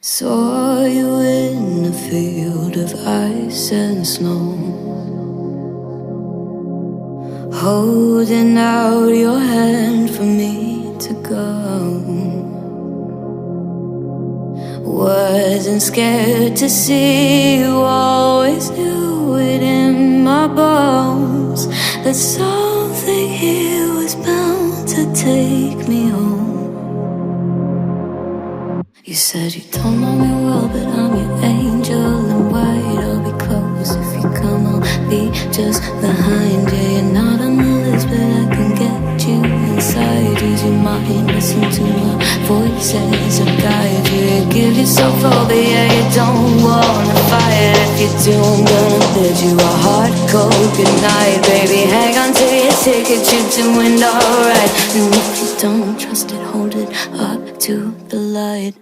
Saw you in a field of ice and snow, holding out your hand for me to go. Wasn't scared to see you, always knew it in my bones that something here was bound to take me home. You said you don't know me well, but I'm your angel in white. I'll be close if you come, I'll be just behind you. You're not on the list, but I can get you inside. Use your mind, listen to my voices, I'll guide you. You give yourself over, yeah, you don't wanna fight. If you do, I'm gonna bid you a hard cold goodnight. Baby, hang on to your ticket, you doing alright. And if you don't trust it, hold it up to the light.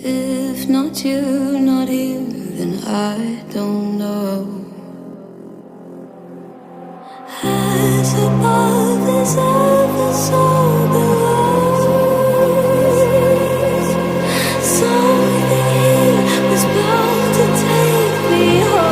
If not you, not here, then I don't know. As above is ever so below, something here was bound to take me home.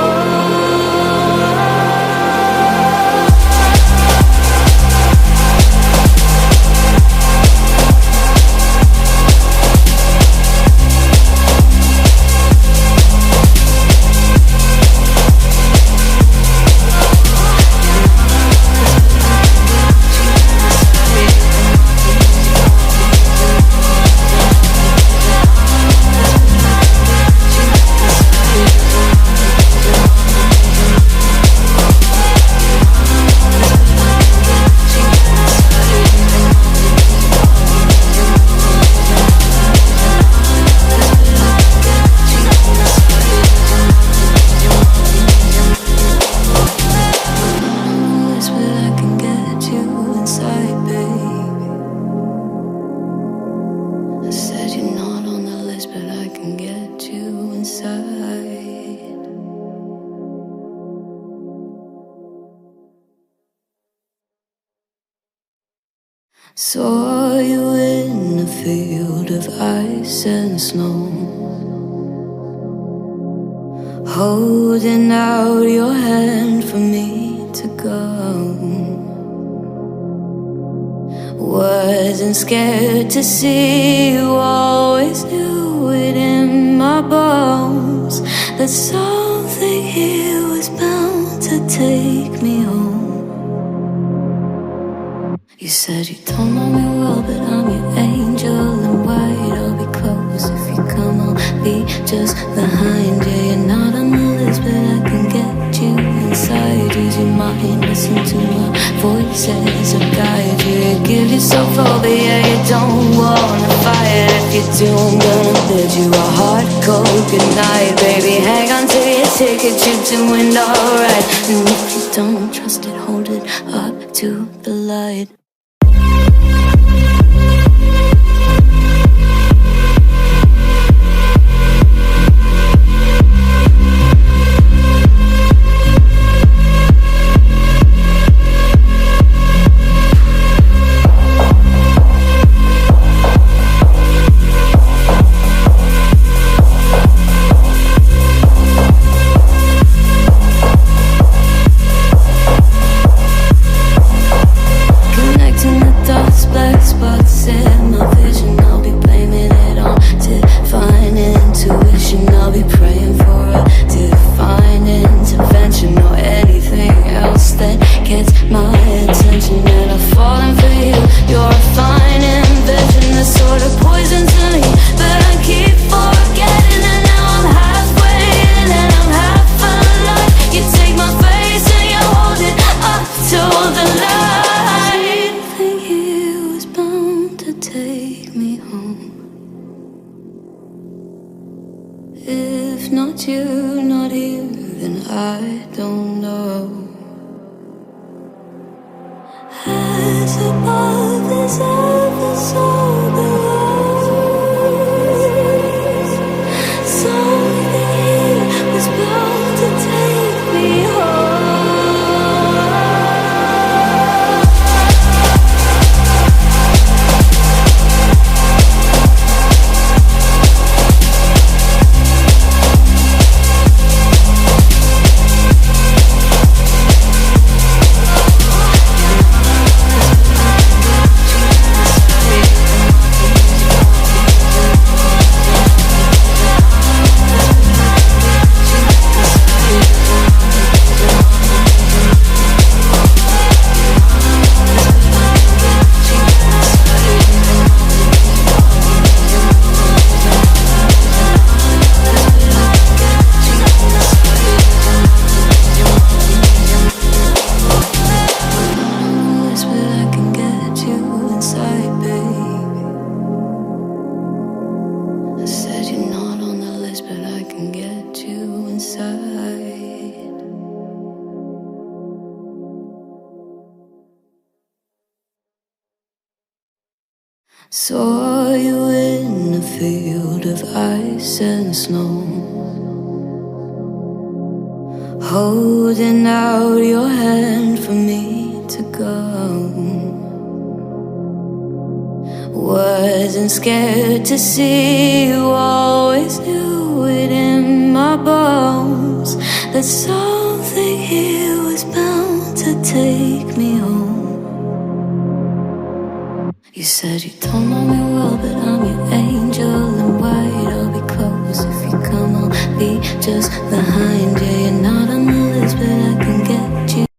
Saw you in a field of ice and snow, holding out your hand for me to go. Wasn't scared to see you, always knew it in my bones that something here was bound to take me home. You said you don't know me well, but I'm your angel in white. I'll be close if you come, I'll be just behind you. You're not on the list, but I can get you inside. Use your mind, listen to my voices, I'll guide you. You give yourself over, yeah, you don't wanna fight. If you do, I'm gonna bid you a hard cold goodnight. Baby, hang on to your ticket, you're doing alright. And if you don't trust it, hold it up to the light. that you're not here, then I don't know. As above is ever so below. Something was bound to take me home. Saw you in a field of ice and snow, holding out your hand for me to go. Wasn't scared to see you, always knew it in my bones that something here was bound to take me home. You said you don't know me well, but I'm your angel in white. I'll be close if you come, I'll be just behind you. You're not on the